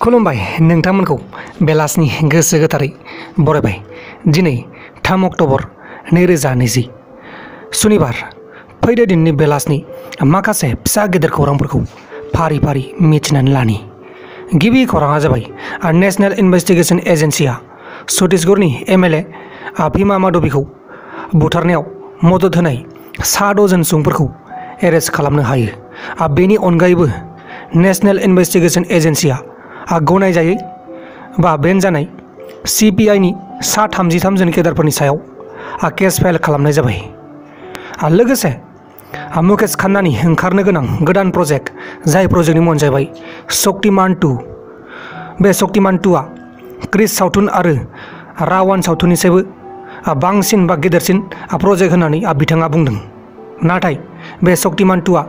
खुलुमबाय नोंथांमोनखौ बेलासिनि गोसो गोथारै बरायबाय। दिनै 3 अक्ट'बर 2020 सुनिबार फैदो दिननि बेलासिनि माखासे फिसा गेदेर खौरांफोरखौ फारि फारि मिथिनानै लानि। गिबि खौराङा जाबाय नेशनेल इनभेस्टिगेशन एजेन्सिया छत्तीसगढ़नि एमएलए भीमा माधवीखौ बुथारनायाव मदद होनाय 6 जन सुबुंफोरखौ एरेस्ट खालामनो हायो। बेनि अनगायैबो नेशनेल इनभेस्टिगेशन एजेन्सिया गनायजायै बा बेन जानाय सिपिआइनि 33 जन केडारफोरनि सायाव केस फाइल खालामनाय जाबाय। लोगोसे मुकेश खान्नानि ओंखारनो गोनां गोदान प्रजेक्ट जाय प्रजेक्टनि मुङानो जाबाय शक्तिमान 2। बे शक्तिमान 2आ क्रिस सावथुन आरो रावण सावथुननिसायबो बांसिन बा गेदेरसिन प्रजेक्ट होननानै बिथाङा बुंदों। नाथाय बे शक्तिमान 2आ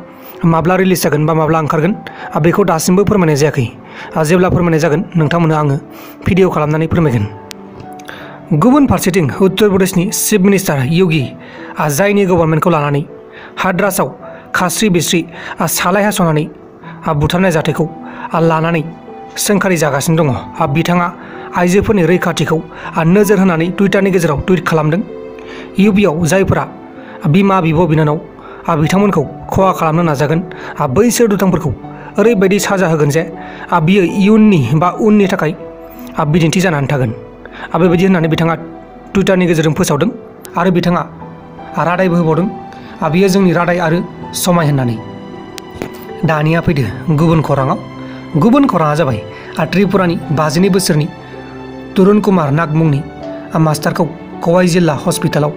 माब्ला रिलिज जागोन बा माब्ला ओंखारगोन बेखौ दासिमबो फोरमायनाय जायाखै। जेब्ला फोरमायनाय जागोन नोंथांमोननो आङो भिडिअ खालामनानै फोरमायगोन। गुबुन फारसेथिं उत्तर प्रदेशनि चिफ मिनिस्टार योगी जायनि गभर्नमेन्टखौ लानानै हाद्रासआव खास्रि बिस्रि सालाय हास'नानै बुथारनाय जाथायखौ लानानै सोंखारि जागासिनो दङ। बिथाङा आइजोफोरनि रैखाथिखौ नोजोर होनानै टुइटारनि गेजेराव टुइट खालामदों। इउपिआव जायफोरा बिमा बिब' बिनानाव बिथांमोनखौ खहा खालामनो नाजागोन बैसोर दुथांफोरखौ ओरैबायदि साजा होगोन जे बियो इयुननि बा उननि थाखाय बिदिन्थि जानानै थागोन। बेबायदि होननानै बिथाङा टुइटारनि गेजेरजों फोसावदों आरो बिथाङा रादायबो होबावदों बियो जोंनि रादाय आरो समाय होननानै। दानिया फैदो गुबुन खौराङा जाबाय त्रिपुरानि 52 बोसोरनि तरुण कुमार नाग मुंनि मास्टारखौ कवाइ जिल्ला हस्पिटालाव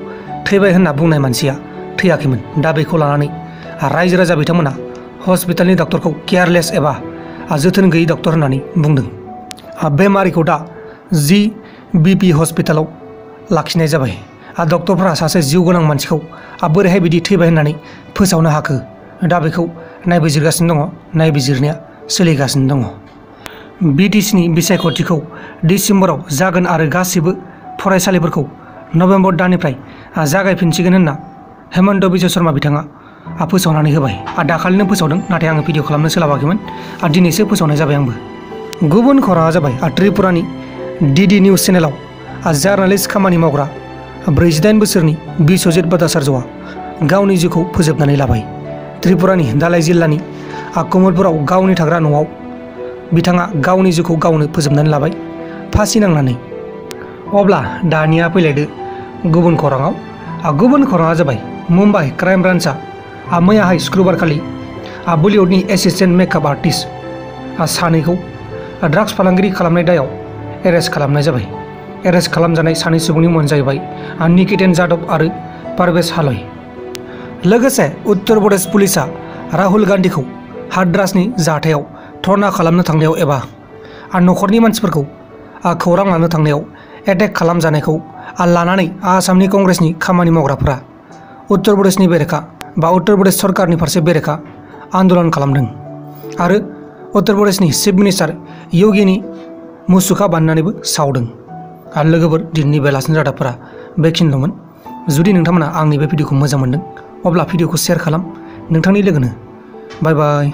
थैबाय होनना बुंनाय मानसिया थैयाखैमोन। दा बेखौ लानानै रायजो राजा बिथांमोना हस्पिटालनि डक्टरखौ केयारलेस एबा जोथोन गैयै डक्टर होननानै बुंदों। बेमारिखौ दा GBP हस्पिटालाव लाखिनाय जाबाय। डक्टरफोरा सासे जिउ गोनां मानसिखौ बोरैहाय बिदि थैबाय होननानै फोसावनो हाखो दा बेखौ नायबिजिरगासिनो दङ। नायबिजिरनाया सोलिगासिनो दङ। BTCनि बिसायख'थिखौ डिसेम्बराव जागोन आरो गासिबो फरायसालिफोरखौ नभेम्बर दाननिफ्राय जागायफिनसिगोन होनना हेमन्त बिश्व शर्मा बिथाङा फोसावनानै होबाय। दाखालिनो फोसावदों नाथाय आङो भिडिअ खालामनो सोलाबाखैमोन। दिनैसो फोसावनाय जाबाय आंबो। गुबुन खौराङा जाबाय त्रिपुरानि DD निउज चेनेलाव जार्नालिस्ट खामानि मावग्रा 48 बोसोरनि बिश्वजित भट्टाचार्यआ गावनि जिउखौ फोजोबनानै लाबाय। त्रिपुरानि दालाइ जिल्लानि कमलपुराव गावनि थाग्रा न'आव बिथाङा गावनि जिउखौ गावनो फोजोबनानै लाबाय फासि नांनानै। अब्ला दानिया फैलायदो गुबुन खौराङा जाबाय मुम्बाइ क्राइम ब्रान्चआ मैयाहाय शुक्रबारखालि बलिउडनि एसिस्टेन्ट मेकआप आर्टिस्ट सानैखौ ड्राग्स फालांगिरि खालामनाय दायाव एरेस्ट खालामनाय जाबाय। एरेस्ट खालामजानाय सानै सुबुंनि मुङानो जाहैबाय निकितेन जाधव आरो पारवेज हालय। लोगोसे उत्तर प्रदेश पुलिसआ राहुल गान्धीखौ हाद्रासनि जाथायाव धर्ना खालामनो थांनायाव एबा न'खरनि मानसिफोरखौ खौरां लानो थांनायाव एटेक खालामजानायखौ लानानै आसामनि कंग्रेसनि खामानि मावग्राफोरा उत्तर प्रदेशनि बेरेखा बा उत्तर प्रदेश सरकारनि फारसे बेरेखा आन्दलन खालामदों आरो उत्तर प्रदेशनि चिफ मिनिस्टार योगीनि मुसुखा बानायनानैबो सावदों। आरो लोगोफोर दिनैनि बेलासिनि रादाबफोरा बेखिनिल'मोन। जुदि नोंथांमोना आंनि बे भिडिअखौ मोजां मोनदों अब्ला भिडिअखौ शेयार खालाम नोंथांनि लोगोनो। बाय बाय।